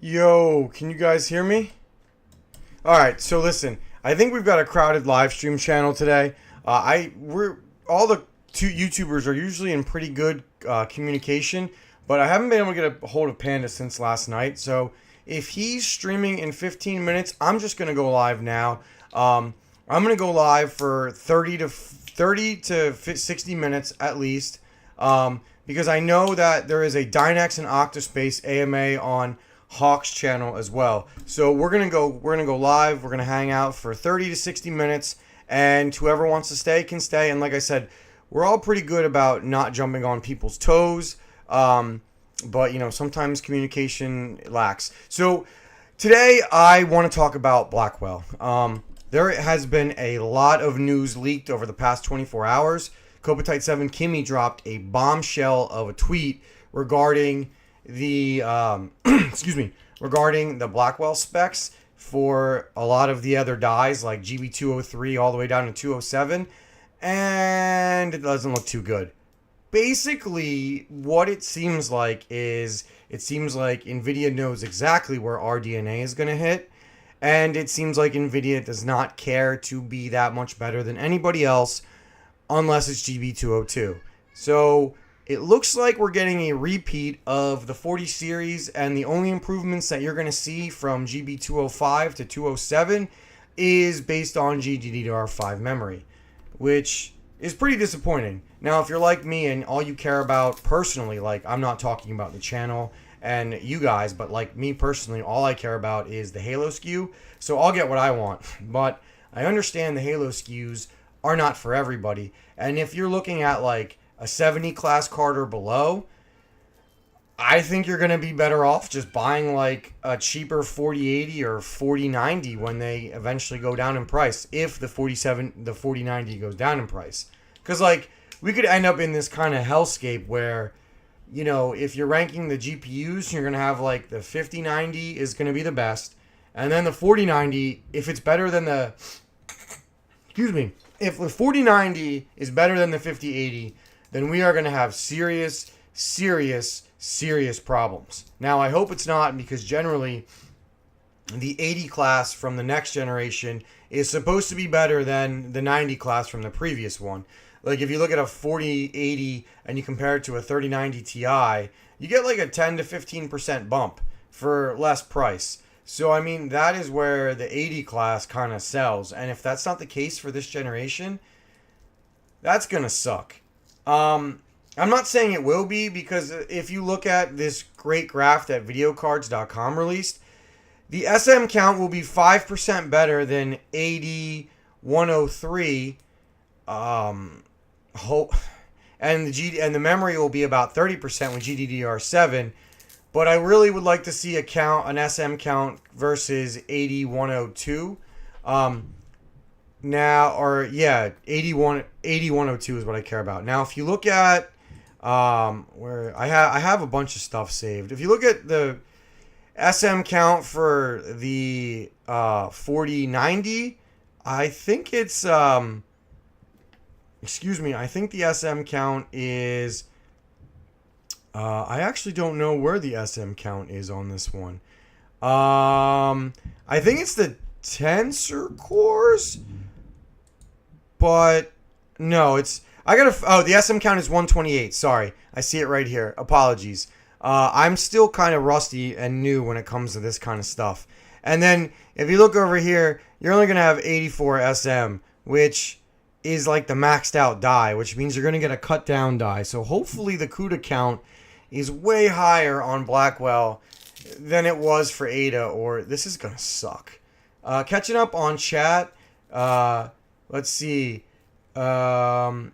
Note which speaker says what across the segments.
Speaker 1: Yo, can you guys hear me? Alright, so listen, I think we've got a crowded live stream channel today. We're all the two YouTubers are usually in pretty good communication, but I haven't been able to get a hold of Panda since last night. So if he's streaming in 15 minutes, I'm just gonna go live now. I'm gonna go live for 30 to 60 minutes at least, because I know that there is a Dynex and Octospace AMA on Hawk's channel as well. So we're gonna go live. We're gonna hang out for 30 to 60 minutes, and whoever wants to stay can stay. And like I said, we're all pretty good about not jumping on people's toes, but sometimes communication lacks. So today I want to talk about Blackwell. There has been a lot of news leaked over the past 24 hours. Kopatite 7 Kimmy dropped a bombshell of a tweet regarding the regarding the Blackwell specs for a lot of the other dies like GB203 all the way down to 207, and it doesn't look too good. Basically, what it seems like is Nvidia knows exactly where RDNA is going to hit, and it seems like Nvidia does not care to be that much better than anybody else unless it's GB202. So it looks like we're getting a repeat of the 40 series, and the only improvements that you're going to see from GB205 to 207 is based on GDDR5 memory, which is pretty disappointing. Now, if you're like me and all you care about personally, like I'm not talking about the channel and you guys, but like me personally, all I care about is the Halo SKU, so I'll get what I want. But I understand the Halo SKUs are not for everybody, and if you're looking at like a 70 class card or below, I think you're going to be better off just buying like a cheaper 4080 or 4090 when they eventually go down in price, if the 4090 goes down in price. Because like we could end up in this kind of hellscape where, if you're ranking the GPUs, you're going to have like the 5090 is going to be the best, and then the 4090, if it's better than the if the 4090 is better than the 5080, then we are going to have serious problems. Now, I hope it's not, because generally the 80 class from the next generation is supposed to be better than the 90 class from the previous one. Like if you look at a 4080 and you compare it to a 3090 Ti, you get like a 10 to 15% bump for less price. So, I mean, that is where the 80 class kind of sells. And if that's not the case for this generation, that's going to suck. I'm not saying it will be, because if you look at this great graph that videocards.com released, the SM count will be 5% better than 8103, and the memory will be about 30% with GDDR7. But I really would like to see an SM count versus 8102. 8102 is what I care about. Now, if you look at where I have a bunch of stuff saved. If you look at the SM count for the 4090, I think it's I think the SM count is I actually don't know where the SM count is on this one. I think it's the tensor cores, but no, the SM count is 128. Sorry, I see it right here. Apologies. I'm still kind of rusty and new when it comes to this kind of stuff. And then if you look over here, you're only going to have 84 SM, which is like the maxed out die, which means you're going to get a cut down die. So hopefully the CUDA count is way higher on Blackwell than it was for Ada, or this is going to suck. Catching up on chat, let's see. Zapirate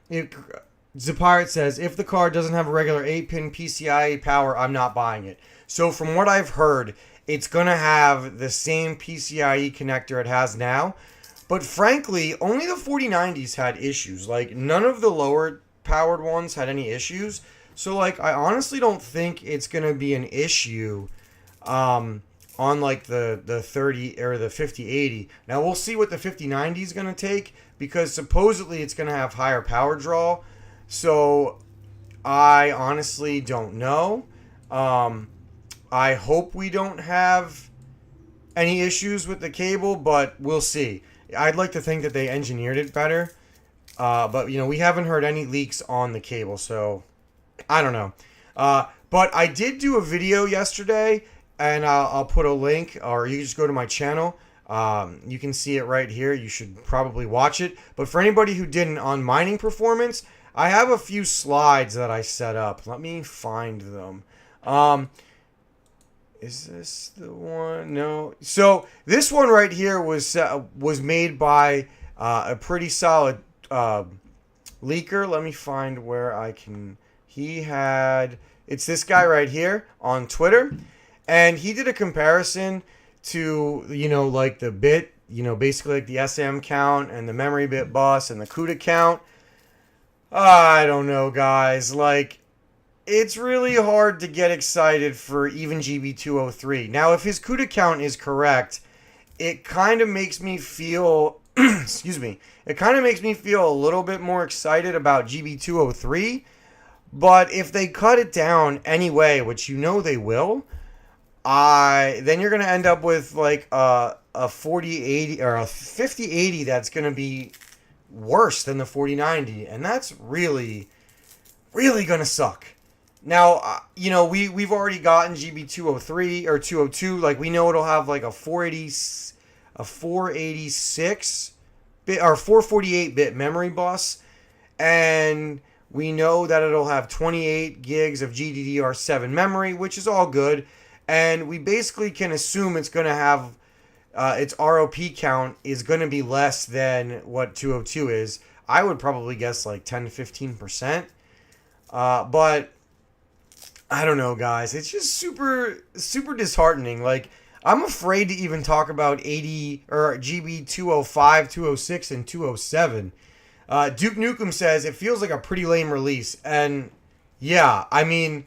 Speaker 1: says, if the card doesn't have a regular 8-pin PCIe power, I'm not buying it. So from what I've heard, it's going to have the same PCIe connector it has now. But frankly, only the 4090s had issues. Like, none of the lower powered ones had any issues. So, like, I honestly don't think it's going to be an issue on, like, the 30 or the 5080. Now, we'll see what the 5090 is going to take, because supposedly it's going to have higher power draw. So, I honestly don't know. I hope we don't have any issues with the cable, but we'll see. I'd like to think that they engineered it better. But, we haven't heard any leaks on the cable, so I don't know. But I did do a video yesterday, and I'll put a link, or you can just go to my channel. You can see it right here. You should probably watch it. But for anybody who didn't, on mining performance, I have a few slides that I set up. Let me find them. Is this the one? No. So this one right here was made by a pretty solid leaker. Let me find where I can. It's this guy right here on Twitter, and he did a comparison to like the bit, basically like the SM count and the memory bit bus and the CUDA count. I don't know, guys. Like, it's really hard to get excited for even GB203. Now, if his CUDA count is correct, it kind of makes me feel, excuse me, it kind of makes me feel a little bit more excited about GB203. But if they cut it down anyway, which they will, then you're going to end up with like a 4080 or a 5080 that's going to be worse than the 4090, and that's really, really going to suck. Now, we've already gotten GB203 or 202. Like, we know it'll have like a 486 bit or 448 bit memory bus, and we know that it'll have 28 gigs of GDDR7 memory, which is all good. And we basically can assume it's going to have its ROP count is going to be less than what 202 is. I would probably guess like 10 to 15%. But I don't know, guys. It's just super, super disheartening. Like, I'm afraid to even talk about 80 or GB 205, 206, and 207. Duke Nukem says it feels like a pretty lame release. And yeah, I mean,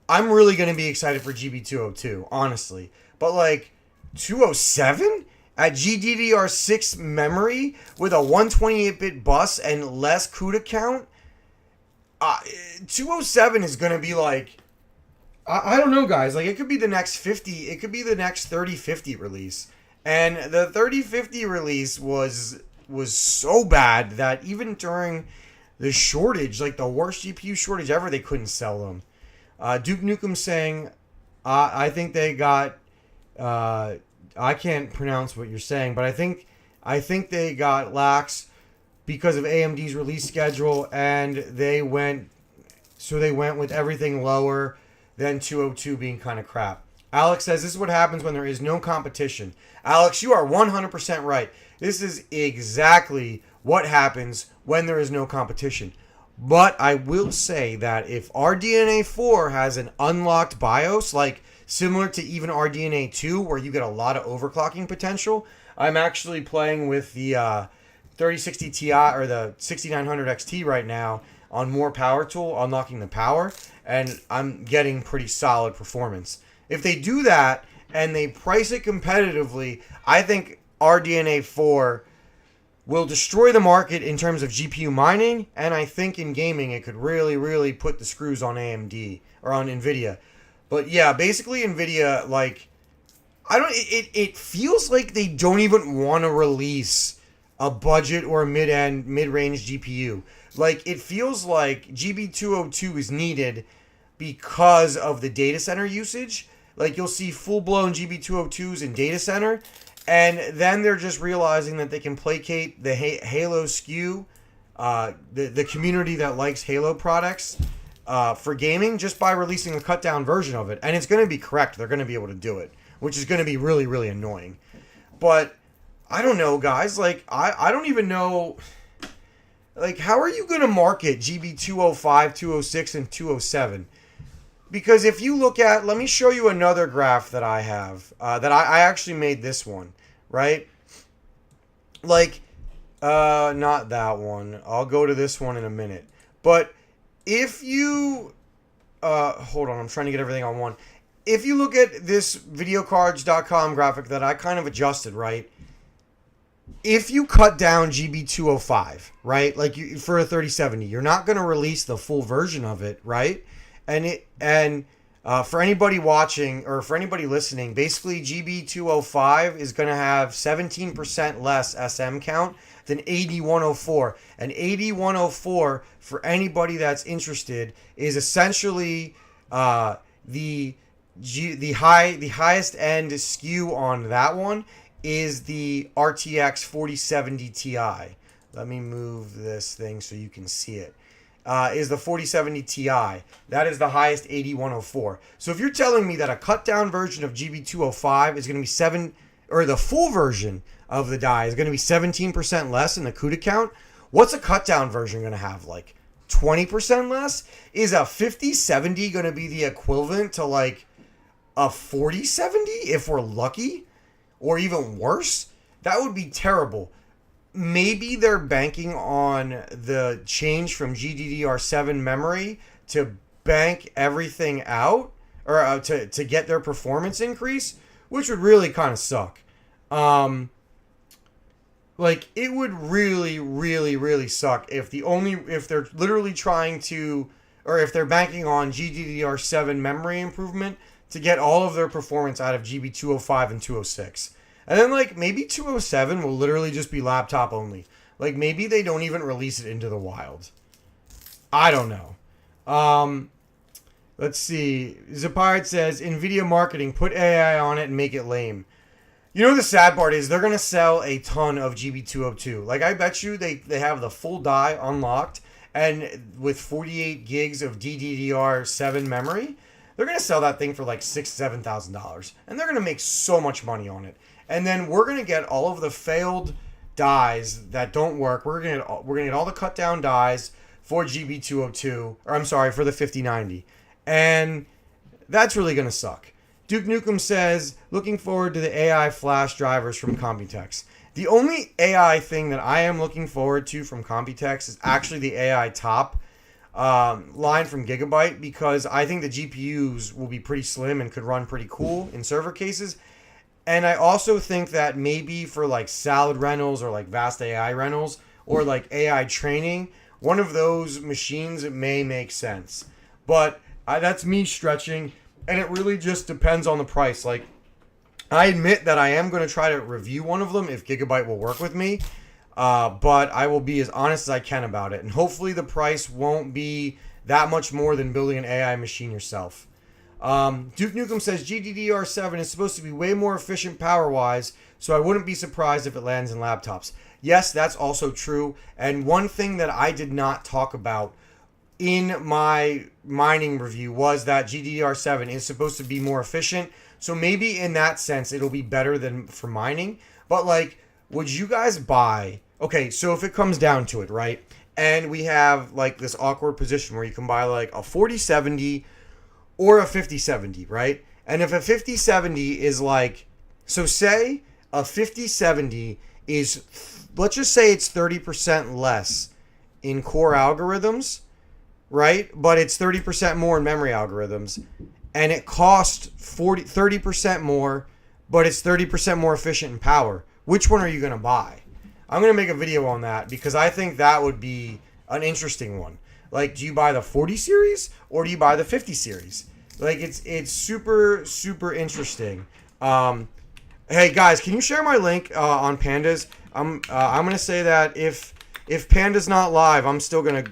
Speaker 1: I'm really going to be excited for GB 202, honestly. But like 207 at GDDR6 memory with a 128-bit bus and less CUDA count, 207 is going to be like, I don't know, guys. Like, it could be the next 50. It could be the next 3050 release. And the 3050 release was so bad that even during the shortage, like the worst GPU shortage ever, they couldn't sell them. Duke Nukem saying, I think they got, I can't pronounce what you're saying, but I think they got lax because of AMD's release schedule, and they went with everything lower than 202 being kind of crap. Alex says, this is what happens when there is no competition. Alex, you are 100% right. This is exactly what happens when there is no competition. But I will say that if RDNA 4 has an unlocked BIOS, like similar to even RDNA 2, where you get a lot of overclocking potential, I'm actually playing with the 3060 Ti or the 6900 XT right now on more power tool, unlocking the power, and I'm getting pretty solid performance. If they do that and they price it competitively, I think RDNA 4 will destroy the market in terms of GPU mining, and I think in gaming it could really, really put the screws on AMD or on NVIDIA. But yeah, basically NVIDIA, like, it feels like they don't even want to release a budget or a mid-range GPU. Like, it feels like GB202 is needed because of the data center usage. Like, you'll see full-blown GB202s in data center, and then they're just realizing that they can placate the Halo SKU, the community that likes Halo products, for gaming just by releasing a cut-down version of it. And it's going to be correct. They're going to be able to do it, which is going to be really, really annoying. But I don't know, guys. Like, I don't even know. Like, how are you going to market GB 205, 206, and 207? Because if you look at, let me show you another graph that I have, that I actually made this one, right? Like, not that one. I'll go to this one in a minute. But if you, hold on, I'm trying to get everything on one. If you look at this videocards.com graphic that I kind of adjusted, right? If you cut down GB205, right, like for a 3070, you're not going to release the full version of it, right? And For anybody watching or for anybody listening, basically GB205 is going to have 17% less SM count than 8104. And 8104, for anybody that's interested, is essentially the highest end SKU on that one is the RTX 4070 Ti. Let me move this thing so you can see it. Is the 4070 Ti. That is the highest 8104. So if you're telling me that a cut down version of GB205 is going to be or the full version of the die is going to be 17% less in the CUDA count, what's a cut down version going to have? Like 20% less? Is a 5070 going to be the equivalent to like a 4070 if we're lucky? Or even worse? That would be terrible. Maybe they're banking on the change from GDDR7 memory to bank everything out or to get their performance increase, which would really kind of suck. Like it would really, really, really suck if they're literally trying to, or if they're banking on GDDR7 memory improvement to get all of their performance out of GB205 and 206. And then, like, maybe 207 will literally just be laptop only. Like, maybe they don't even release it into the wild. I don't know. Let's see. Zapirate says, NVIDIA marketing, put AI on it and make it lame. You know the sad part is they're going to sell a ton of GB202. Like, I bet you they have the full die unlocked. And with 48 gigs of DDR7 memory, they're going to sell that thing for like $6,000, $7,000. And they're going to make so much money on it. And then we're going to get all of the failed dies that don't work. We're going to get all the cut down dies for GB202, or I'm sorry, for the 5090. And that's really going to suck. Duke Nukem says, looking forward to the AI flash drivers from Computex. The only AI thing that I am looking forward to from Computex is actually the AI top line from Gigabyte, because I think the GPUs will be pretty slim and could run pretty cool in server cases. And I also think that maybe for like Salad Reynolds or like Vast AI Reynolds or like AI training, one of those machines may make sense. But that's me stretching, and it really just depends on the price. Like, I admit that I am going to try to review one of them if Gigabyte will work with me. But I will be as honest as I can about it. And hopefully the price won't be that much more than building an AI machine yourself. Duke Nukem says GDDR7 is supposed to be way more efficient power-wise, so I wouldn't be surprised if it lands in laptops. Yes, that's also true. And one thing that I did not talk about in my mining review was that GDDR7 is supposed to be more efficient. So maybe in that sense, it'll be better than for mining. But like, would you guys buy... Okay, so if it comes down to it, right? And we have like this awkward position where you can buy like a 4070 or a 5070, right? And if a 5070 is like... So say a 5070 is... Let's just say it's 30% less in core algorithms, right? But it's 30% more in memory algorithms. And it costs 30% more, but it's 30% more efficient in power. Which one are you going to buy? I'm going to make a video on that because I think that would be an interesting one. Like, do you buy the 40 series or do you buy the 50 series? Like, it's super, super interesting. Hey, guys, can you share my link on Pandas? I'm going to say that if Panda's not live,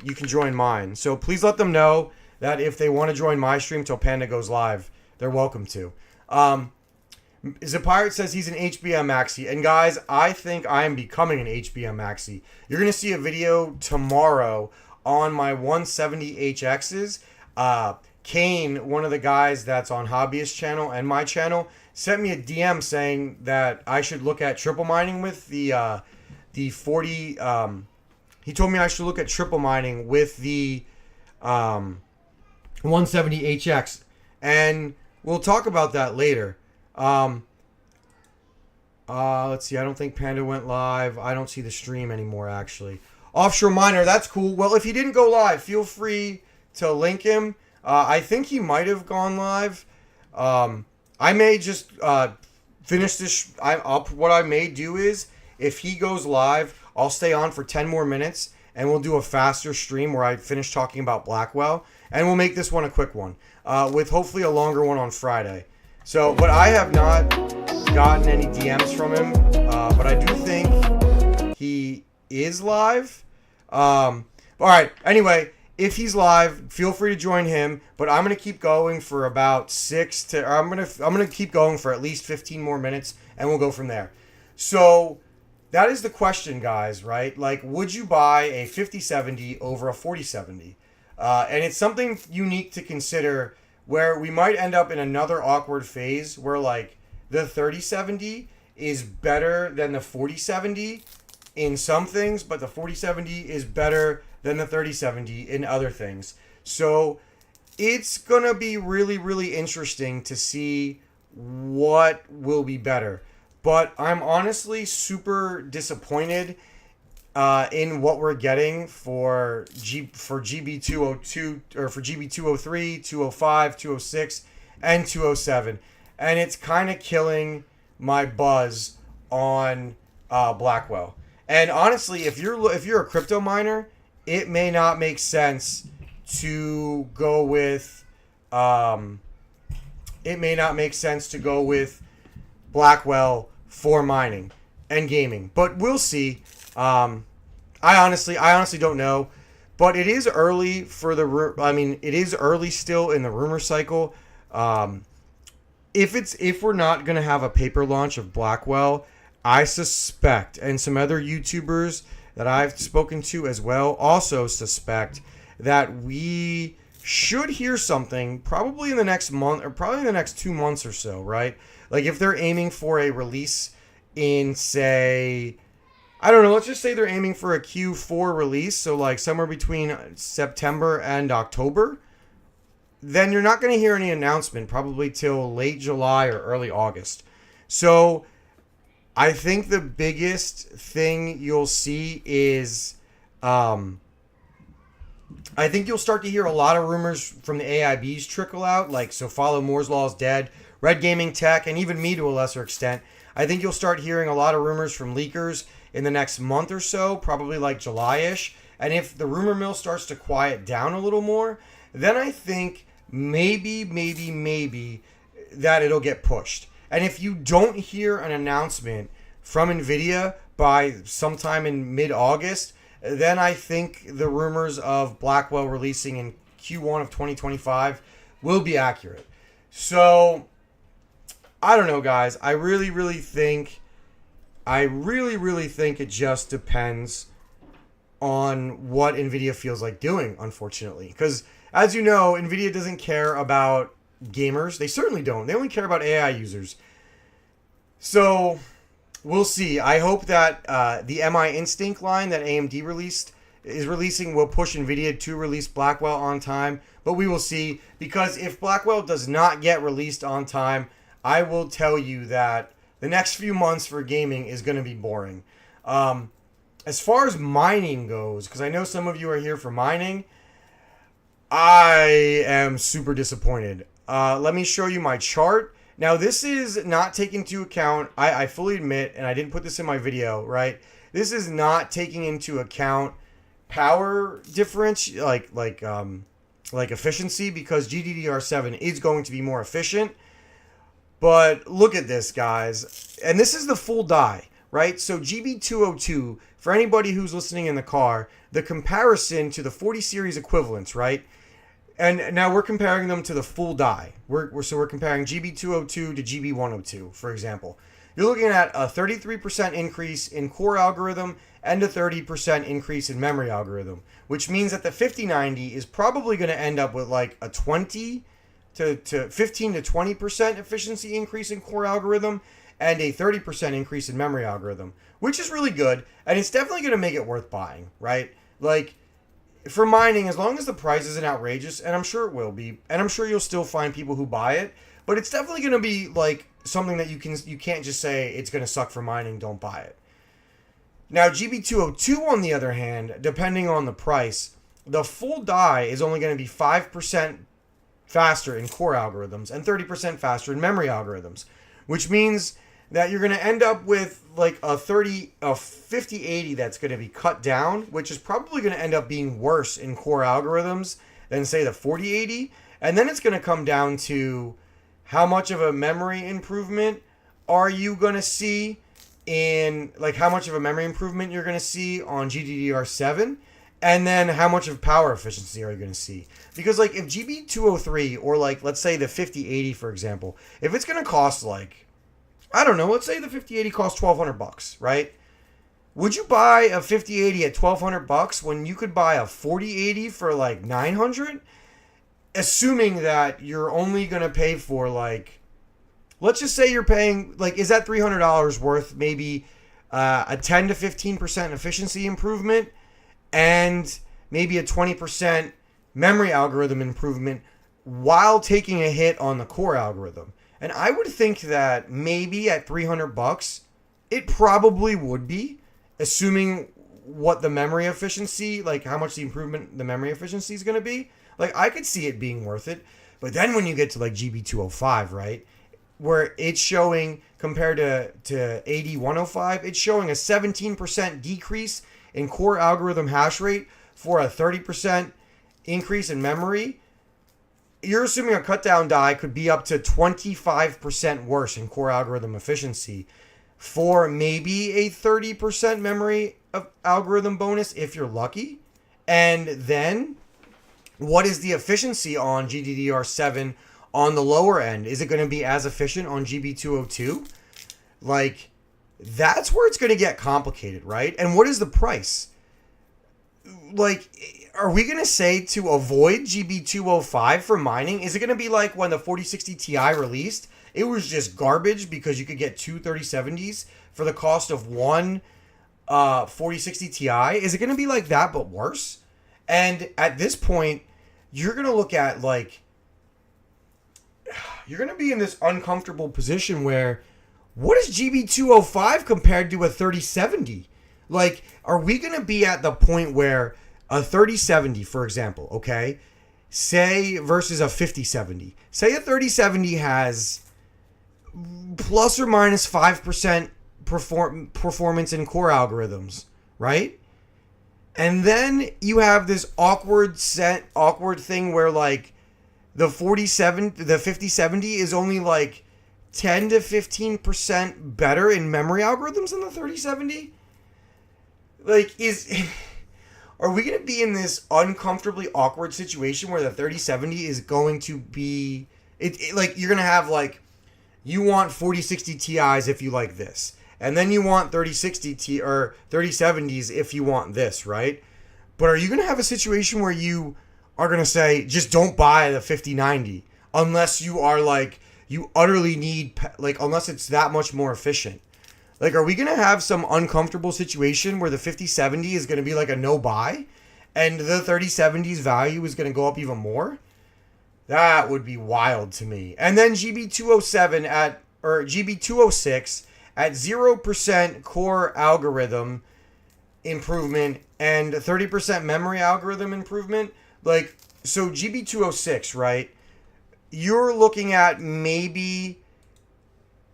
Speaker 1: you can join mine. So please let them know that if they want to join my stream till Panda goes live, they're welcome to. Zapirate says he's an HBM Maxi. And guys, I think I am becoming an HBM Maxi. You're going to see a video tomorrow on my 170HXs. Kane, one of the guys that's on Hobbyist channel and my channel, sent me a DM saying that I should look at triple mining with the 40... he told me I should look at triple mining with the 170HX. And we'll talk about that later. Let's see. I don't think Panda went live. I don't see the stream anymore, actually. Offshore Miner, that's cool. Well, if he didn't go live, feel free to link him. I think he might have gone live. I may just finish this. What I may do is, if he goes live, I'll stay on for 10 more minutes, and we'll do a faster stream where I finish talking about Blackwell, and we'll make this one a quick one, with hopefully a longer one on Friday. So, but I have not gotten any DMs from him, but I do think he is live. All right. Anyway, if he's live, feel free to join him. But I'm gonna keep going for about I'm gonna keep going for at least 15 more minutes, and we'll go from there. So that is the question, guys. Right? Like, would you buy a 5070 over a 4070? And it's something unique to consider, where we might end up in another awkward phase where like the 3070 is better than the 4070 in some things, but the 4070 is better than the 3070 in other things. So it's going to be really, really interesting to see what will be better. But I'm honestly super disappointed in what we're getting for GB202 or for GB203, 205, 206, and 207. And it's kind of killing my buzz on Blackwell. And honestly, if you're a crypto miner, it may not make sense to go with Blackwell for mining and gaming. But we'll see. I honestly don't know. But it is early for it is early still in the rumor cycle. If we're not gonna have a paper launch of Blackwell, I suspect, and some other YouTubers that I've spoken to as well also suspect, that we should hear something probably in the next month, or probably in the next 2 months or so, right? Like if they're aiming for a release in, say, I don't know, let's just say they're aiming for a Q4 release, so like somewhere between September and October, then you're not going to hear any announcement probably till late July or early August. So I think the biggest thing you'll see is, I think you'll start to hear a lot of rumors from the AIBs trickle out, like so follow Moore's Law is dead, Red Gaming Tech, and even me to a lesser extent. I think you'll start hearing a lot of rumors from leakers in the next month or so, probably like July-ish. And if the rumor mill starts to quiet down a little more, then I think maybe that it'll get pushed. And if you don't hear an announcement from NVIDIA by sometime in mid-August, then I think the rumors of Blackwell releasing in Q1 of 2025 will be accurate. So, I don't know, guys. I really think it just depends on what NVIDIA feels like doing, unfortunately. Because, as you know, NVIDIA doesn't care about gamers. They certainly don't. They only care about AI users. So, we'll see. I hope that the MI Instinct line that AMD is releasing will push NVIDIA to release Blackwell on time. But we will see. Because if Blackwell does not get released on time, I will tell you that the next few months for gaming is going to be boring. As far as mining goes, because I know some of you are here for mining, I am super disappointed. Let me show you my chart. Now, this is not taking into account, I fully admit, and I didn't put this in my video, right? This is not taking into account power difference, like efficiency, because GDDR7 is going to be more efficient. But look at this, guys. And this is the full die, right? So GB202, for anybody who's listening in the car, the comparison to the 40 series equivalents, right? And now we're comparing them to the full die. We're comparing GB202 to GB102, for example. You're looking at a 33% increase in core algorithm and a 30% increase in memory algorithm, which means that the 5090 is probably going to end up with like a 15 to 20% efficiency increase in core algorithm and a 30% increase in memory algorithm, which is really good, and it's definitely going to make it worth buying, right? Like, for mining, as long as the price isn't outrageous, and I'm sure it will be, and I'm sure you'll still find people who buy it, but it's definitely going to be like something that you can't just say it's going to suck for mining, don't buy it. Now, GB202, on the other hand, depending on the price, the full die is only going to be 5% faster in core algorithms and 30% faster in memory algorithms, which means that you're going to end up with like a 5080 that's going to be cut down, which is probably going to end up being worse in core algorithms than say the 4080. And then it's going to come down to how much of a memory improvement are you going to see in, like, how much of a memory improvement you're going to see on GDDR7, and then how much of power efficiency are you going to see. Because, like, if GB203, or, like, let's say the 5080, for example, if it's going to cost, like, I don't know, let's say the 5080 costs $1,200, right? Would you buy a 5080 at $1,200 when you could buy a 4080 for, like, $900? Assuming that you're only going to pay for, like, let's just say you're paying, like, is that $300 worth maybe a 10 to 15% efficiency improvement and maybe a 20% memory algorithm improvement while taking a hit on the core algorithm? And I would think that maybe at $300, it probably would be, assuming what the memory efficiency, like how much the improvement the memory efficiency is going to be. Like, I could see it being worth it. But then when you get to, like, GB205, right, where it's showing, compared to 8105, it's showing a 17% decrease in core algorithm hash rate for a 30% increase in memory. You're assuming a cut down die could be up to 25% worse in core algorithm efficiency for maybe a 30% memory algorithm bonus if you're lucky. And then what is the efficiency on GDDR7 on the lower end? Is it going to be as efficient on GB202? Like, that's where it's going to get complicated, right? And what is the price? Like, are we going to say to avoid GB205 for mining? Is it going to be like when the 4060 Ti released? It was just garbage because you could get two 3070s for the cost of one 4060 Ti. Is it going to be like that but worse? And at this point, you're going to look at, like, you're going to be in this uncomfortable position where, what is GB205 compared to a 3070? Like, are we going to be at the point where a 3070, for example, okay, say versus a 5070. Say a 3070 has plus or minus 5% performance in core algorithms, right? And then you have this awkward thing where, like, the 5070 is only like 10 to 15% better in memory algorithms than the 3070. Like, are we going to be in this uncomfortably awkward situation where the 3070 is going to be like, you're going to have, like, you want 4060 Ti's if you like this, and then you want 3060 T or 3070s if you want this, right? But are you going to have a situation where you are going to say, just don't buy the 5090 unless you are, like, you utterly need, like, unless it's that much more efficient? Like, are we going to have some uncomfortable situation where the 5070 is going to be like a no buy and the 3070's value is going to go up even more? That would be wild to me. And then GB206 at 0% core algorithm improvement and 30% memory algorithm improvement. Like, so GB206, right? You're looking at maybe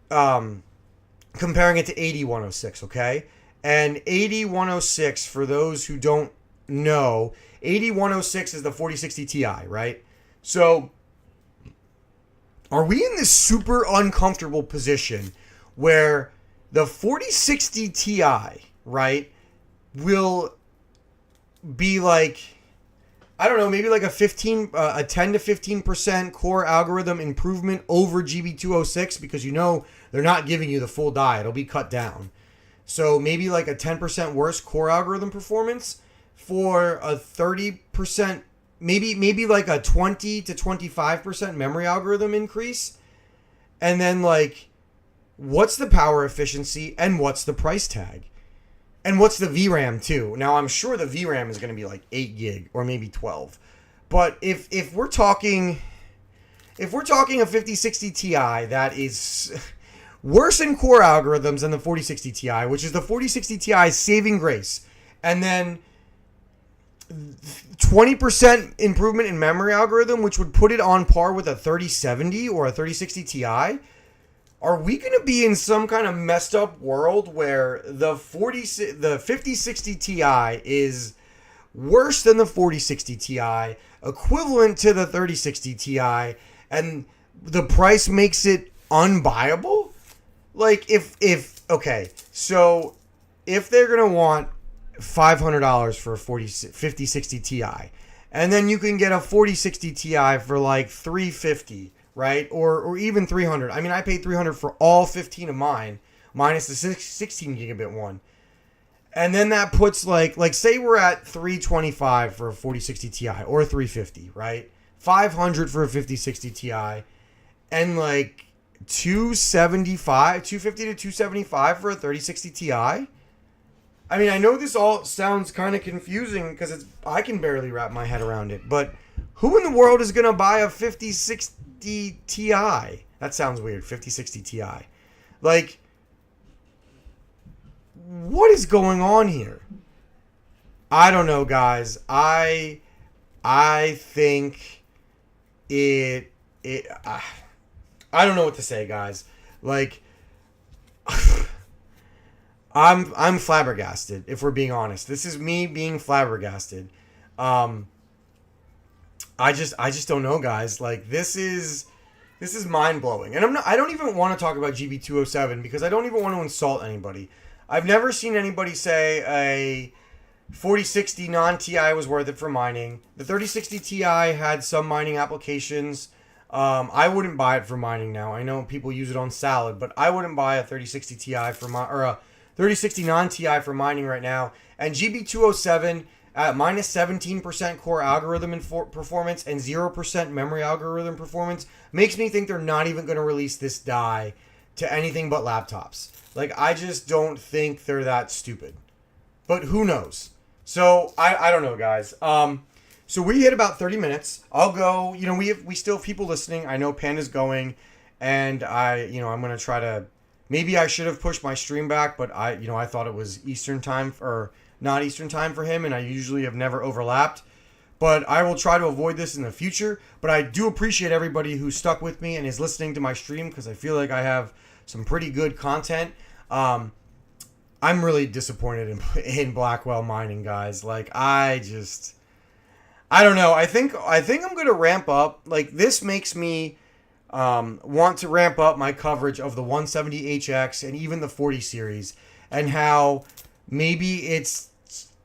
Speaker 1: comparing it to 8106, okay? And 8106, for those who don't know, 8106 is the 4060 Ti, right? So, are we in this super uncomfortable position where the 4060 Ti, right, will be like, I don't know, maybe like a 10 to 15% core algorithm improvement over GB206, because, you know, they're not giving you the full die. It'll be cut down. So maybe like a 10% worse core algorithm performance for a 30%, maybe like a 20 to 25% memory algorithm increase. And then, like, what's the power efficiency and what's the price tag? And what's the VRAM too? Now, I'm sure the VRAM is going to be like 8 gig or maybe 12. But if we're talking a 5060 Ti that is worse in core algorithms than the 4060 Ti, which is the 4060 Ti's saving grace, and then 20% improvement in memory algorithm, which would put it on par with a 3070 or a 3060 Ti, are we going to be in some kind of messed up world where the 5060 Ti is worse than the 4060 Ti, equivalent to the 3060 Ti, and the price makes it unbuyable? Like, if okay, so if they're going to want $500 for a 5060 Ti, and then you can get a 4060 Ti for like $350, right? Or even $300. I mean, I paid $300 for all 15 of mine, minus the 16 gigabit one. And then that puts like say we're at $325 for a 4060 Ti or $350, right? $500 for a 5060 Ti, and like $250 to $275 for a 3060 Ti. I mean, I know this all sounds kind of confusing because I can barely wrap my head around it, but who in the world is going to buy a 5060 Ti? That sounds weird, 5060 Ti. Like, what is going on here? I don't know, guys. I think I don't know what to say, guys. Like, I'm flabbergasted, if we're being honest. This is me being flabbergasted. I just don't know, guys. Like, this is mind-blowing. And I don't even want to talk about GB207 because I don't even want to insult anybody. I've never seen anybody say a 4060 non-TI was worth it for mining. The 3060 Ti had some mining applications. I wouldn't buy it for mining now. I know people use it on salad, but I wouldn't buy a 3060 Ti or a 3060 non-TI for mining right now. And GB207 at minus 17% core algorithm performance and 0% memory algorithm performance makes me think they're not even going to release this die to anything but laptops. Like, I just don't think they're that stupid. But who knows? So, I don't know, guys. So we hit about 30 minutes. I'll go. You know, we still have people listening. I know Panda's going. And I'm going to try to... Maybe I should have pushed my stream back, but I thought it was Eastern time, or not Eastern time for him, and I usually have never overlapped. But I will try to avoid this in the future. But I do appreciate everybody who stuck with me and is listening to my stream, because I feel like I have some pretty good content. I'm really disappointed in Blackwell mining, guys. Like, I don't know. I think I'm going to ramp up. Like, this makes me want to ramp up my coverage of the 170HX and even the 40 series, and how maybe it's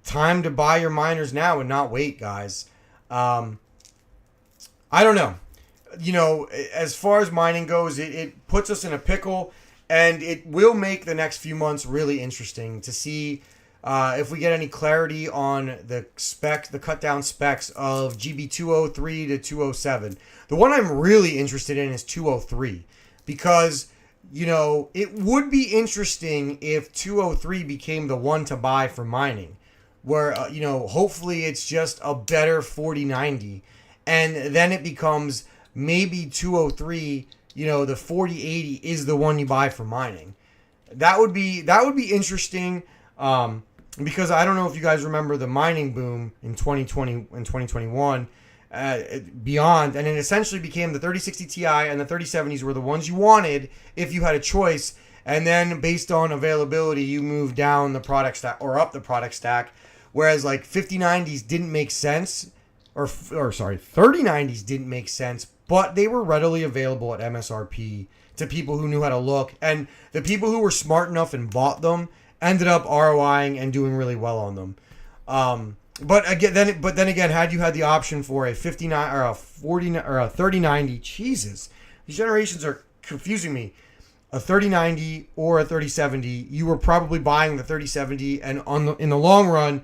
Speaker 1: time to buy your miners now and not wait, guys. I don't know. You know, as far as mining goes, it puts us in a pickle, and it will make the next few months really interesting to see if we get any clarity on the cut down specs of GB203 to 207. The one I'm really interested in is 203, because, you know, it would be interesting if 203 became the one to buy for mining, where, hopefully it's just a better 4090, and then it becomes maybe 203, the 4080 is the one you buy for mining. That would be interesting. Because I don't know if you guys remember the mining boom in 2020 and 2021 beyond, and it essentially became the 3060 Ti and the 3070s were the ones you wanted if you had a choice, and then based on availability you moved down the product stack or up the product stack, whereas like 5090s didn't make sense, or 3090s didn't make sense, but they were readily available at MSRP to people who knew how to look, and the people who were smart enough and bought them ended up ROIing and doing really well on them. But then again, had you had the option for a 59 or a 40 or a 3090, Jesus, these generations are confusing me. A 3090 or a 3070, you were probably buying the 3070, and in the long run,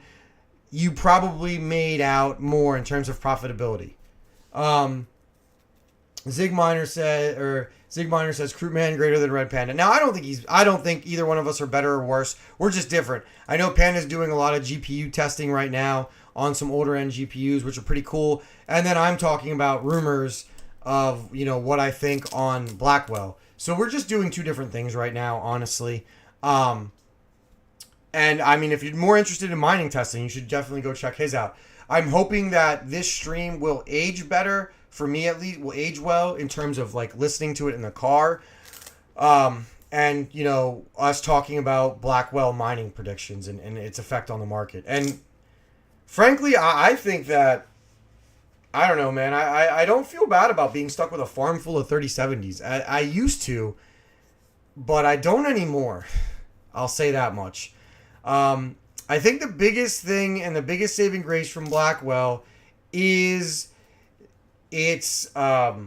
Speaker 1: you probably made out more in terms of profitability. Zigminer says Krootman greater than Red Panda. Now I don't think either one of us are better or worse. We're just different. I know Panda's doing a lot of GPU testing right now on some older end GPUs, which are pretty cool. And then I'm talking about rumors of, what I think on Blackwell. So we're just doing two different things right now, honestly. And I mean, if you're more interested in mining testing, you should definitely go check his out. I'm hoping that this stream will age better. For me, at least, will age well in terms of like listening to it in the car. And us talking about Blackwell mining predictions and its effect on the market. And frankly, I think that, I don't know, man. I don't feel bad about being stuck with a farm full of 3070s. I used to, but I don't anymore. I'll say that much. I think the biggest thing and the biggest saving grace from Blackwell is its the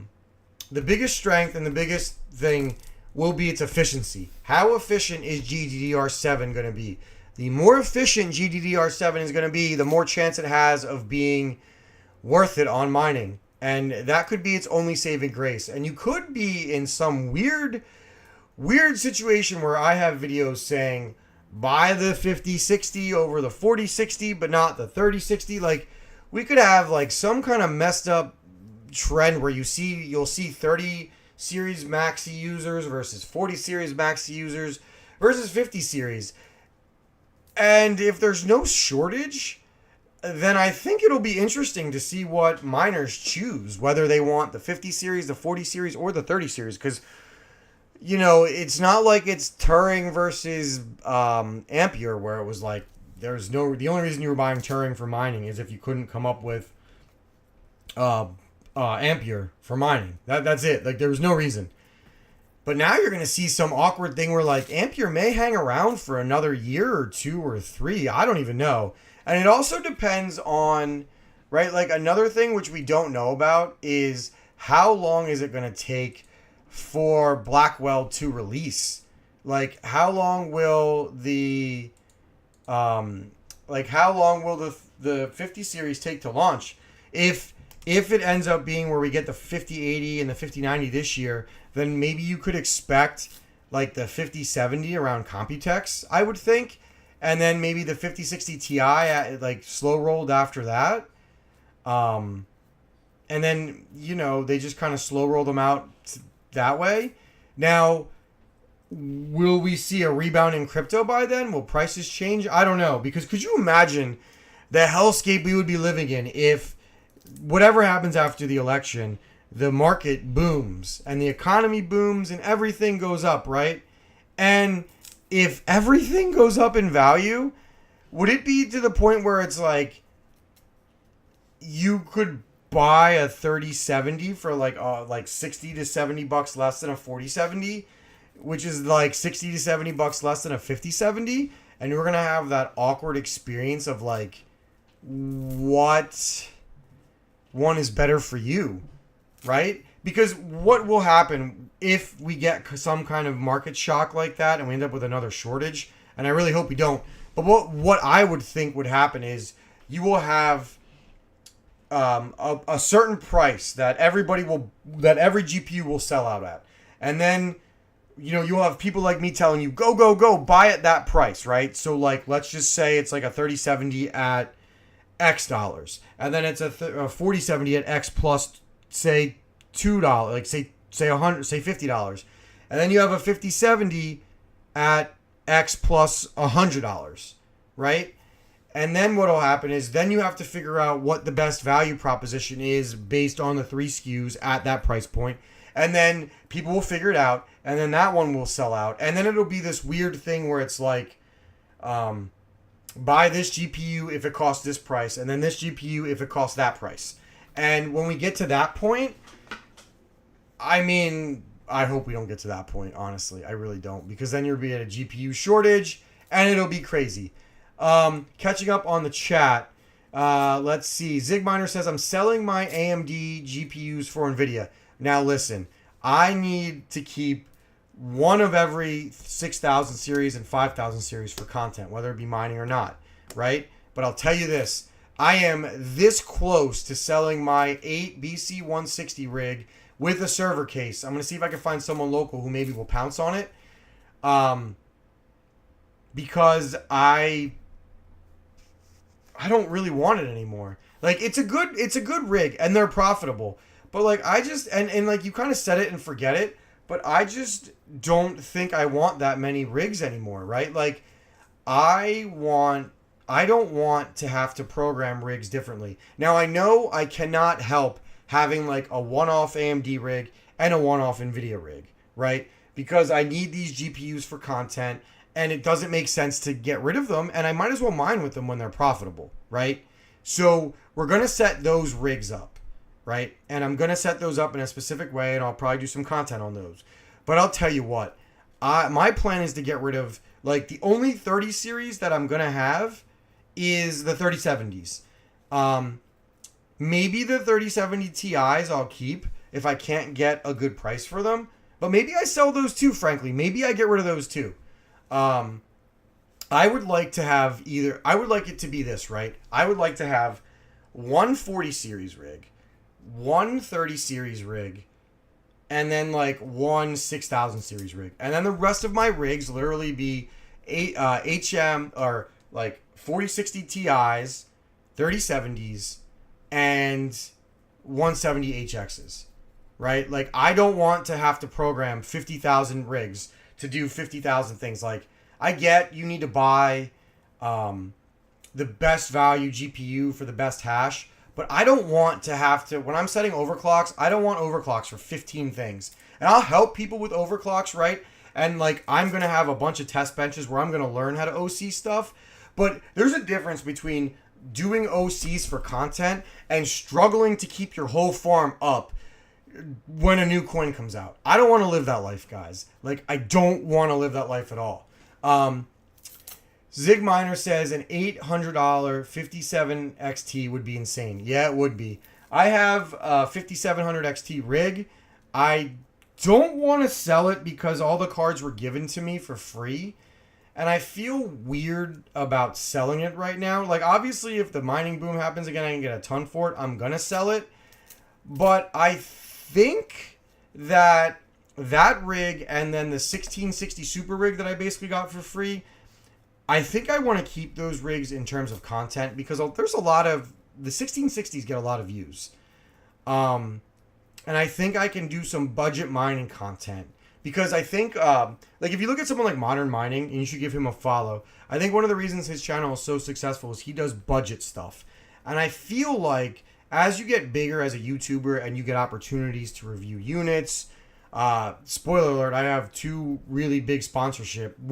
Speaker 1: biggest strength and the biggest thing will be its efficiency. How efficient is GDDR7 going to be? The more efficient GDDR7 is going to be, the more chance it has of being worth it on mining. And that could be its only saving grace. And you could be in some weird situation where I have videos saying buy the 5060 over the 4060 but not the 3060. Like, we could have like some kind of messed up trend where you'll see 30 series maxi users versus 40 series maxi users versus 50 series. And if there's no shortage, then I think it'll be interesting to see what miners choose, whether they want the 50 series, the 40 series, or the 30 series. Because, it's not like it's Turing versus Ampere, where it was like, the only reason you were buying Turing for mining is if you couldn't come up with Ampere for mining. That's it. Like, there was no reason. But now you're going to see some awkward thing where, like, Ampere may hang around for another year or 2 or 3. I don't even know. And it also depends on, right, like, another thing which we don't know about is how long is it going to take for Blackwell to release? Like, how long will the 50 series take to launch? If it ends up being where we get the 5080 and the 5090 this year, then maybe you could expect like the 5070 around Computex, I would think. And then maybe the 5060 Ti like slow rolled after that. And then, they just kind of slow roll them out that way. Now, will we see a rebound in crypto by then? Will prices change? I don't know. Because could you imagine the hellscape we would be living in if whatever happens after the election, the market booms and the economy booms and everything goes up, right? And if everything goes up in value, would it be to the point where it's like you could buy a 3070 for like 60 to 70 bucks less than a 4070, which is like 60 to 70 bucks less than a 5070, and you're going to have that awkward experience of like what one is better for you, right? Because what will happen if we get some kind of market shock like that and we end up with another shortage, and I really hope we don't, but what I would think would happen is you will have a certain price that every GPU will sell out at, and then you'll have people like me telling you go buy at that price, right? So like, let's just say it's like a 3070 at X dollars, and then it's a 4070 at X plus say $2, like say $50, and then you have a 5070 at X plus $100, right? And then what'll happen is then you have to figure out what the best value proposition is based on the 3 SKUs at that price point, and then people will figure it out, and then that one will sell out, and then it'll be this weird thing where it's like, buy this GPU if it costs this price, and then this GPU if it costs that price. And when we get to that point, I mean, I hope we don't get to that point, honestly. I really don't, because then you'll be at a GPU shortage, and it'll be crazy. Catching up on the chat, let's see. Zigminer says, I'm selling my AMD GPUs for NVIDIA. Now listen, I need to keep one of every 6,000 series and 5,000 series for content, whether it be mining or not, right? But I'll tell you this, I am this close to selling my 8 BC160 rig with a server case. I'm going to see if I can find someone local who maybe will pounce on it. Because I don't really want it anymore. Like, it's a good rig and they're profitable. But like, I just, and like you kind of set it and forget it, but I just don't think I want that many rigs anymore, right? Like, I don't want to have to program rigs differently. Now, I know I cannot help having like a one-off AMD rig and a one-off NVIDIA rig, right? because I need these GPUs for content, and it doesn't make sense to get rid of them, and I might as well mine with them when they're profitable, right? So we're going to set those rigs up, right? And I'm going to set those up in a specific way, and I'll probably do some content on those. But I'll tell you what, my plan is to get rid of, like, the only 30 series that I'm going to have is the 3070s. Maybe the 3070 Ti's I'll keep if I can't get a good price for them. But maybe I sell those too, frankly. Maybe I get rid of those too. I would like to have I would like it to be this, right? I would like to have one 40 series rig, one 30 series rig, and then like one 6000 series rig. And then the rest of my rigs literally be HM or like 4060 Ti's, 3070s, and 170 HXs, right? Like, I don't want to have to program 50,000 rigs to do 50,000 things. Like, I get you need to buy the best value GPU for the best hash, but I don't want to have to, when I'm setting overclocks, I don't want overclocks for 15 things. And I'll help people with overclocks, right? And like, I'm going to have a bunch of test benches where I'm going to learn how to OC stuff. But there's a difference between doing OCs for content and struggling to keep your whole farm up when a new coin comes out. I don't want to live that life, guys. Like, I don't want to live that life at all. Zig Miner says an $800 57 XT would be insane. Yeah, it would be. I have a 5700 XT rig. I don't want to sell it because all the cards were given to me for free. And I feel weird about selling it right now. Like, obviously, if the mining boom happens again, I can get a ton for it. I'm going to sell it. But I think that rig and then the 1660 Super rig that I basically got for free, I think I want to keep those rigs in terms of content because there's a lot of... The 1660s get a lot of views. And I think I can do some budget mining content. Because I think, like, if you look at someone like Modern Mining, and you should give him a follow, I think one of the reasons his channel is so successful is he does budget stuff. And I feel like as you get bigger as a YouTuber and you get opportunities to review units, spoiler alert, I have two really big sponsorships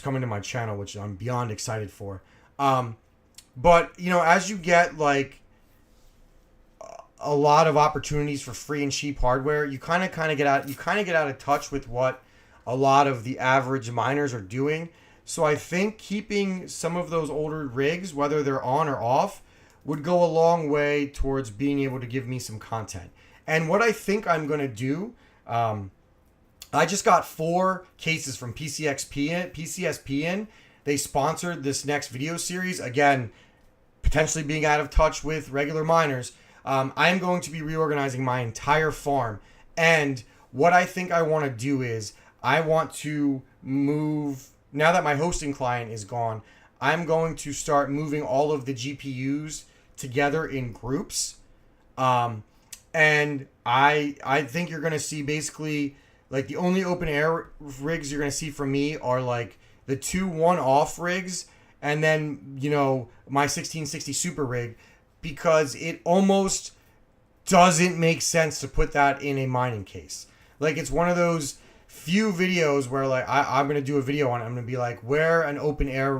Speaker 1: coming to my channel, which I'm beyond excited for. But, you know, as you get, like, a lot of opportunities for free and cheap hardware, you kind of get out of touch with what a lot of the average miners are doing. So I think keeping some of those older rigs, whether they're on or off, would go a long way towards being able to give me some content. And what I think I'm going to do, I just got 4 cases from PCSP in. They sponsored this next video series. Again, potentially being out of touch with regular miners. I'm going to be reorganizing my entire farm. And what I think I want to do is I want to move, now that my hosting client is gone, I'm going to start moving all of the GPUs together in groups. And I think you're going to see basically, like, the only open air rigs you're going to see from me are like the 2 one-off rigs and then, you know, my 1660 Super rig, because it almost doesn't make sense to put that in a mining case. Like, it's one of those few videos where, like, I'm going to do a video on it. I'm going to be like, where an open air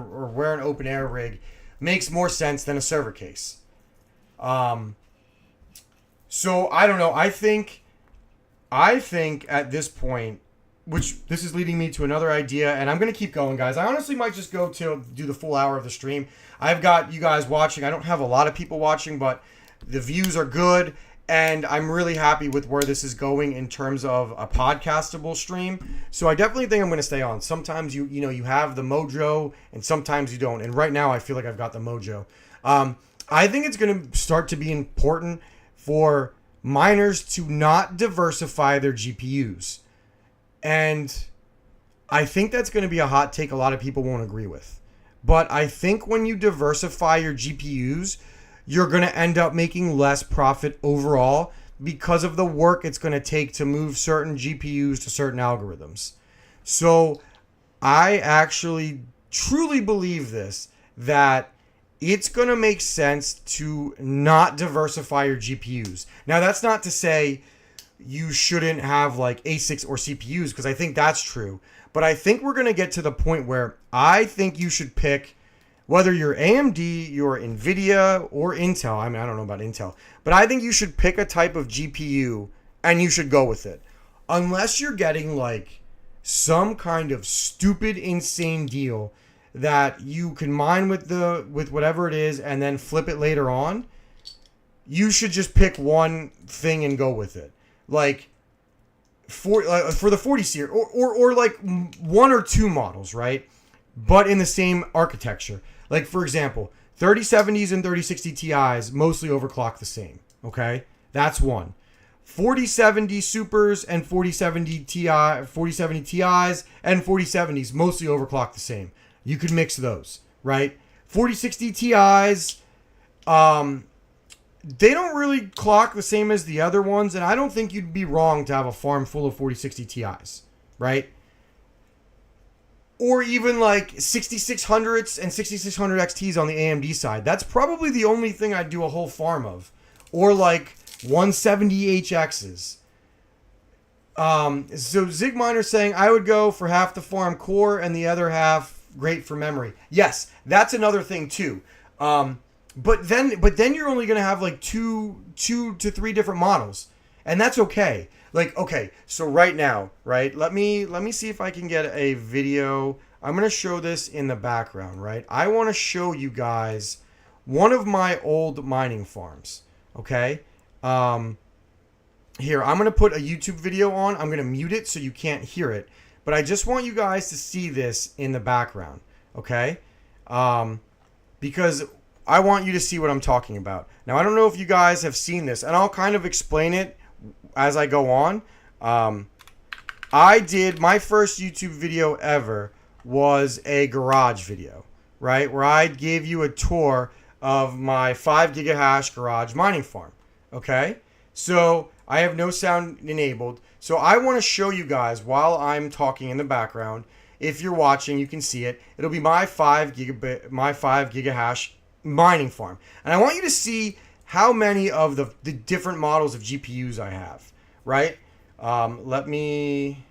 Speaker 1: rig makes more sense than a server case. So I don't know. I think at this point, which this is leading me to another idea, and I'm going to keep going, guys. I honestly might just go to do the full hour of the stream. I've got you guys watching. I don't have a lot of people watching, but the views are good, and I'm really happy with where this is going in terms of a podcastable stream. So I definitely think I'm going to stay on. Sometimes you have the mojo, and sometimes you don't. And right now I feel like I've got the mojo. I think it's going to start to be important for miners to not diversify their GPUs. And I think that's going to be a hot take a lot of people won't agree with. But I think when you diversify your GPUs, you're going to end up making less profit overall because of the work it's going to take to move certain GPUs to certain algorithms. So I actually truly believe that it's going to make sense to not diversify your GPUs. Now, that's not to say you shouldn't have like ASICs or CPUs, because I think that's true. But I think we're going to get to the point where I think you should pick, whether you're AMD, you're NVIDIA, or Intel. I mean, I don't know about Intel, but I think you should pick a type of GPU and you should go with it. Unless you're getting like some kind of stupid, insane deal that you can mine with whatever it is and then flip it later on, you should just pick one thing and go with it. Like for the 40 series, or like one or two models, right? But in the same architecture. Like, for example, 3070s and 3060 Ti's mostly overclock the same. Okay, that's one. 4070 Supers and 4070 Ti's and 4070s mostly overclock the same. You could mix those, right? 4060 Ti's, they don't really clock the same as the other ones, and I don't think you'd be wrong to have a farm full of 4060 Ti's, right? Or even like 6600s and 6600 XTs on the AMD side. That's probably the only thing I'd do a whole farm of. Or like 170 HXs. So Zigminer's saying I would go for half the farm core and the other half great for memory. Yes, that's another thing too. But then you're only gonna have like two to three different models, and that's okay. Like, okay, so right now, right? Let me see if I can get a video. I'm gonna show this in the background, right? I want to show you guys one of my old mining farms. Okay. Here, I'm gonna put a YouTube video on. I'm gonna mute it so you can't hear it, but I just want you guys to see this in the background. Okay. Because I want you to see what I'm talking about. Now, I don't know if you guys have seen this, and I'll kind of explain it as I go on. I did my first YouTube video ever was a garage video, right? Where I gave you a tour of my 5 gigahash garage mining farm. Okay? So I have no sound enabled. So I want to show you guys while I'm talking in the background. If you're watching, you can see it. It'll be my 5 gigahash mining farm. And I want you to see how many of the different models of GPUs I have, right? Let me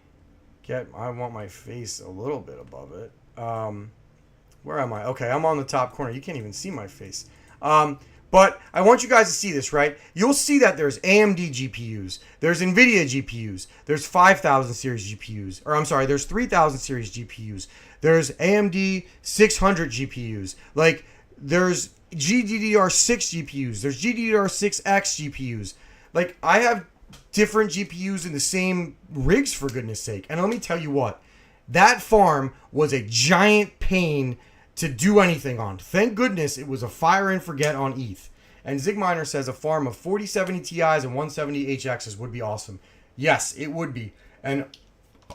Speaker 1: I want my face a little bit above it. Where am I? Okay, I'm on the top corner. You can't even see my face. But I want you guys to see this, right? You'll see that there's AMD GPUs, there's NVIDIA GPUs, there's 5000 series GPUs, or I'm sorry, there's 3000 series GPUs, there's AMD 600 GPUs, like there's GDDR6 GPUs, there's GDDR6X GPUs. Like, I have different GPUs in the same rigs, for goodness sake. And let me tell you what, that farm was a giant pain to do anything on. Thank goodness it was a fire and forget on ETH. And Zigminer says a farm of 4070 Ti's and 170 HXs would be awesome. Yes, it would be. And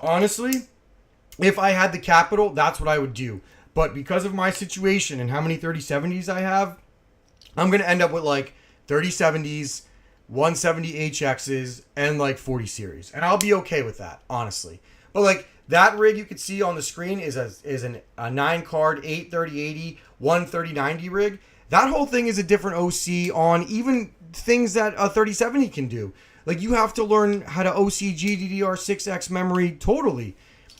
Speaker 1: honestly, if I had the capital, that's what I would do. But because of my situation and how many 3070s I have, I'm going to end up with like 3070s, 170 HXs, and like 40 series. And I'll be okay with that, honestly. But like that rig you can see on the screen is a 9 card 83080 13090 rig. That whole thing is a different OC on even things that a 3070 can do. Like, you have to learn how to OC GDDR6X memory totally.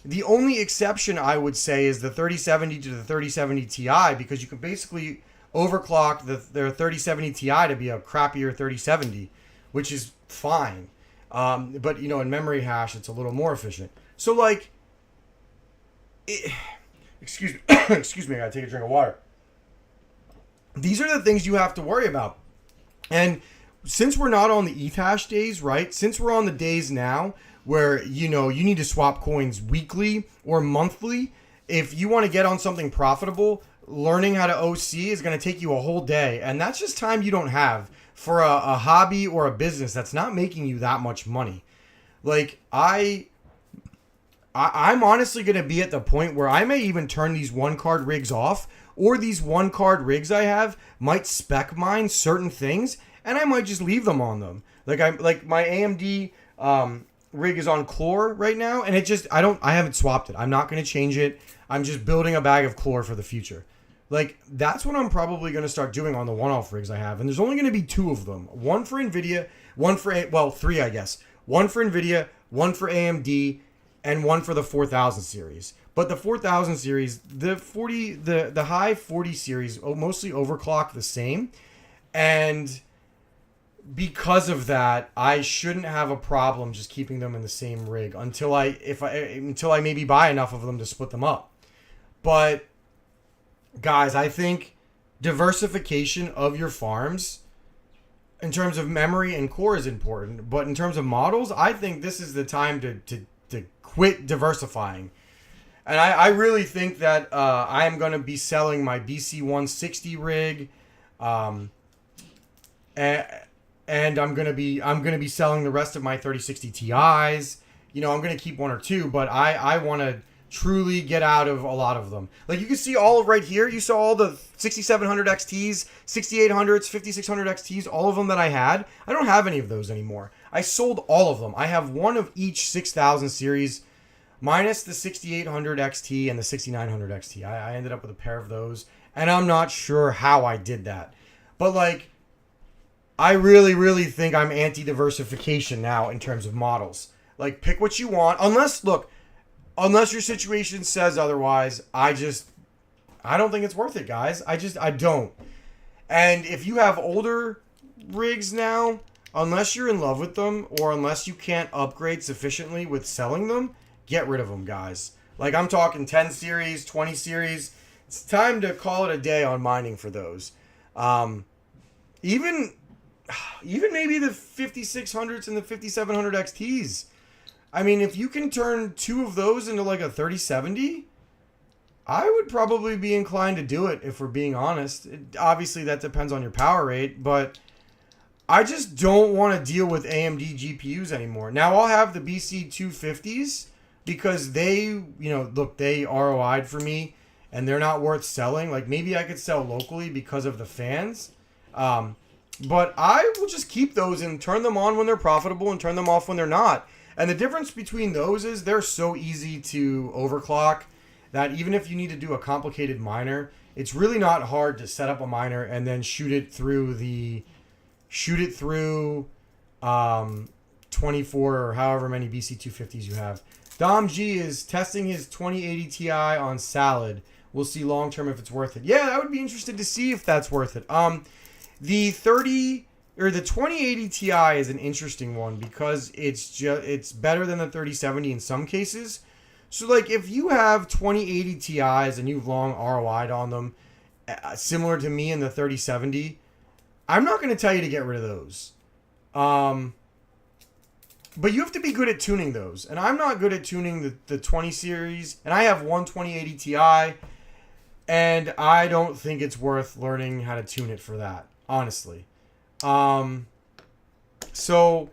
Speaker 1: The only exception I would say is the 3070 to the 3070 Ti, because you can basically overclock their 3070 Ti to be a crappier 3070, which is fine. But, you know, in memory hash, it's a little more efficient. So, like, excuse me, excuse me, I gotta take a drink of water. These are the things you have to worry about. And since we're not on the ETH hash days, right? Since we're on the days now where, you know, you need to swap coins weekly or monthly, if you want to get on something profitable, learning how to OC is going to take you a whole day. And that's just time you don't have for a hobby or a business that's not making you that much money. Like, I'm honestly going to be at the point where I may even turn these one card rigs off, or these one card rigs I have might spec mine certain things, and I might just leave them on them. Like my AMD rig is on Chlor right now, and I haven't swapped it. I'm not going to change it. I'm just building a bag of Chlor for the future. Like, that's what I'm probably going to start doing on the one-off rigs I have, and there's only going to be 2 of them. One for NVIDIA, three, I guess. One for NVIDIA, one for AMD, and one for the 4000 series. But the 4000 series, the high 40 series mostly overclock the same. And because of that, I shouldn't have a problem just keeping them in the same rig until I maybe buy enough of them to split them up. But guys, I think diversification of your farms in terms of memory and core is important, but in terms of models, I think this is the time to quit diversifying. And I really think that I am going to be selling my BC 160 rig, and I'm gonna be selling the rest of my 3060 Ti's. You know, I'm gonna keep one or two, but I want to truly get out of a lot of them. Like you can see all right here, you saw all the 6700 XTs, 6800s, 5600 XTs, all of them that I had. I don't have any of those anymore. I sold all of them. I have one of each 6000 series, minus the 6800 XT and the 6900 XT. I ended up with a pair of those, and I'm not sure how I did that. But like, I really, really think I'm anti-diversification now in terms of models. Like, pick what you want. Unless your situation says otherwise, I don't think it's worth it, guys. I don't. And if you have older rigs now, unless you're in love with them or unless you can't upgrade sufficiently with selling them, get rid of them, guys. Like, I'm talking 10 series, 20 series. It's time to call it a day on mining for those. Even maybe the 5600s and the 5700 XTs. I mean, if you can turn two of those into like a 3070, I would probably be inclined to do it, if we're being honest. Obviously, that depends on your power rate, but I just don't want to deal with AMD GPUs anymore. Now, I'll have the BC 250s because they ROI'd for me and they're not worth selling. Like, maybe I could sell locally because of the fans. But I will just keep those and turn them on when they're profitable and turn them off when they're not. And the difference between those is they're so easy to overclock that even if you need to do a complicated miner, it's really not hard to set up a miner and then shoot it through 24 or however many BC250s you have. Dom G is testing his 2080 Ti on Salad. We'll see long term if it's worth it. Yeah, I would be interested to see if that's worth it. The 2080 Ti is an interesting one because it's better than the 3070 in some cases. So like if you have 2080 Ti's and you've long ROI'd on them, similar to me in the 3070, I'm not going to tell you to get rid of those. But you have to be good at tuning those. And I'm not good at tuning the 20 series. And I have one 2080 Ti. And I don't think it's worth learning how to tune it for that, honestly. So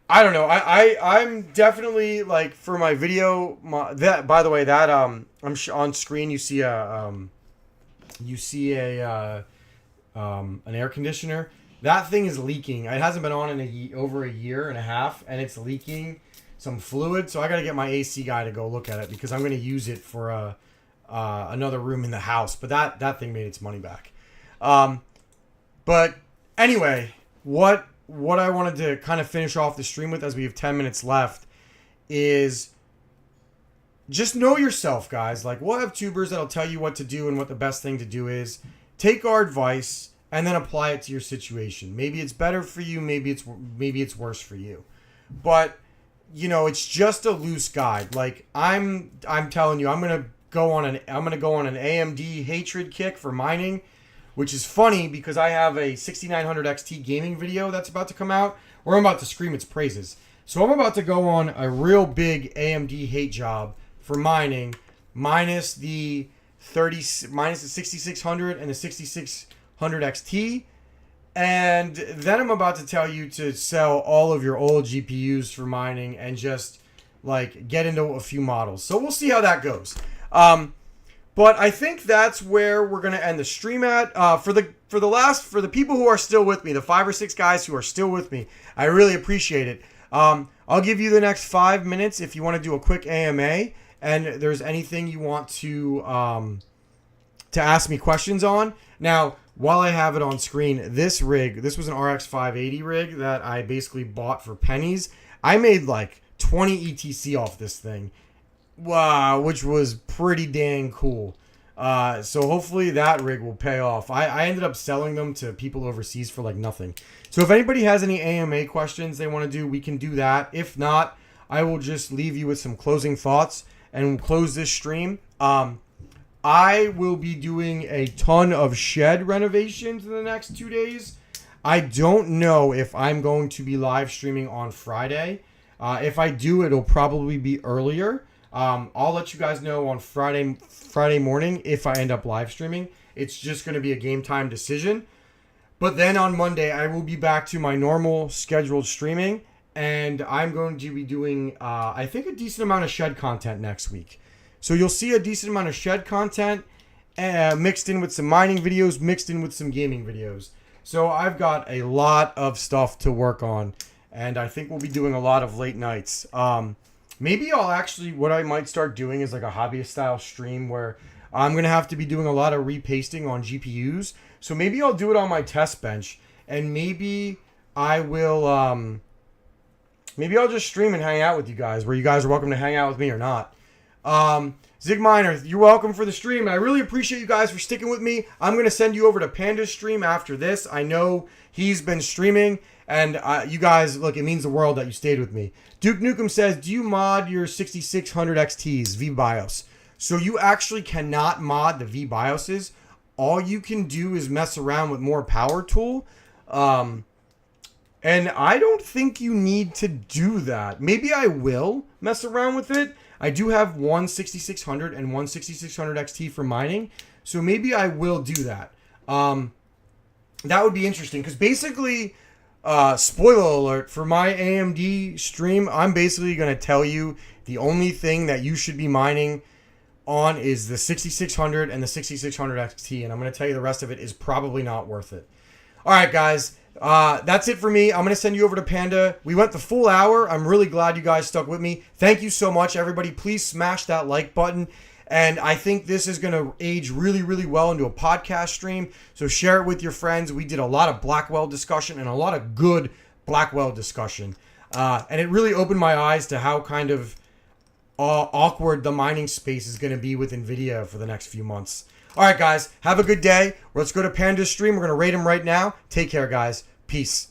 Speaker 1: I don't know. I'm definitely like for my video. By the way, that I'm on screen. You see an air conditioner. That thing is leaking. It hasn't been on in over a year and a half, and it's leaking some fluid. So I got to get my AC guy to go look at it because I'm going to use it for another room in the house. But that thing made its money back. But anyway, what I wanted to kind of finish off the stream with, as we have 10 minutes left, is just know yourself, guys. Like, we'll have tubers that'll tell you what to do and what the best thing to do is. Take our advice and then apply it to your situation. Maybe it's better for you, maybe it's worse for you. But, you know, it's just a loose guide. Like, I'm telling you, I'm going to go on an AMD hatred kick for mining, which is funny because I have a 6900 XT gaming video that's about to come out where I'm about to scream its praises. So I'm about to go on a real big AMD hate job for mining, minus the 6600 and the 6600 XT. And then I'm about to tell you to sell all of your old GPUs for mining and just like get into a few models. So we'll see how that goes. But I think that's where we're going to end the stream at. For the people who are still with me, the 5 or 6 guys who are still with me, I really appreciate it. I'll give you the next 5 minutes if you want to do a quick AMA and there's anything you want to ask me questions on. Now, while I have it on screen, this rig, this was an RX 580 rig that I basically bought for pennies. I made like 20 ETC off this thing. Wow, which was pretty dang cool. So hopefully that rig will pay off. I ended up selling them to people overseas for like nothing. So if anybody has any AMA questions they want to do, we can do that. If not, I will just leave you with some closing thoughts and close this stream. I will be doing a ton of shed renovations in the next 2 days. I don't know if I'm going to be live streaming on Friday. If I do, it'll probably be earlier. I'll let you guys know on Friday morning if I end up live streaming. It's just going to be a game time decision. But then on Monday, I will be back to my normal scheduled streaming. And I'm going to be doing, I think, a decent amount of shed content next week. So you'll see a decent amount of shed content mixed in with some mining videos, mixed in with some gaming videos. So I've got a lot of stuff to work on. And I think we'll be doing a lot of late nights. Maybe I'll actually, what I might start doing is like a hobbyist style stream where I'm going to have to be doing a lot of repasting on GPUs. So maybe I'll do it on my test bench. And maybe I will, maybe I'll just stream and hang out with you guys, where you guys are welcome to hang out with me or not. Zig Miner, you're welcome for the stream. And I really appreciate you guys for sticking with me. I'm going to send you over to Panda's stream after this. I know he's been streaming. And you guys, look, it means the world that you stayed with me. Duke Nukem says, do you mod your 6600 XTs, VBIOS? So you actually cannot mod the VBIOSes. All you can do is mess around with more power tool. And I don't think you need to do that. Maybe I will mess around with it. I do have one 6600 and one 6600 XT for mining. So maybe I will do that. That would be interesting. Because basically, spoiler alert, for my AMD stream, I'm basically going to tell you the only thing that you should be mining on is the 6600 and the 6600 XT. And I'm going to tell you the rest of it is probably not worth it. All right, guys. That's it for me. I'm going to send you over to Panda. We went the full hour. I'm really glad you guys stuck with me. Thank you so much, everybody. Please smash that like button. And I think this is going to age really, really well into a podcast stream. So share it with your friends. We did a lot of Blackwell discussion and a lot of good Blackwell discussion. And it really opened my eyes to how kind of awkward the mining space is going to be with NVIDIA for the next few months. All right, guys, have a good day. Let's go to Panda's stream. We're going to rate him right now. Take care, guys. Peace.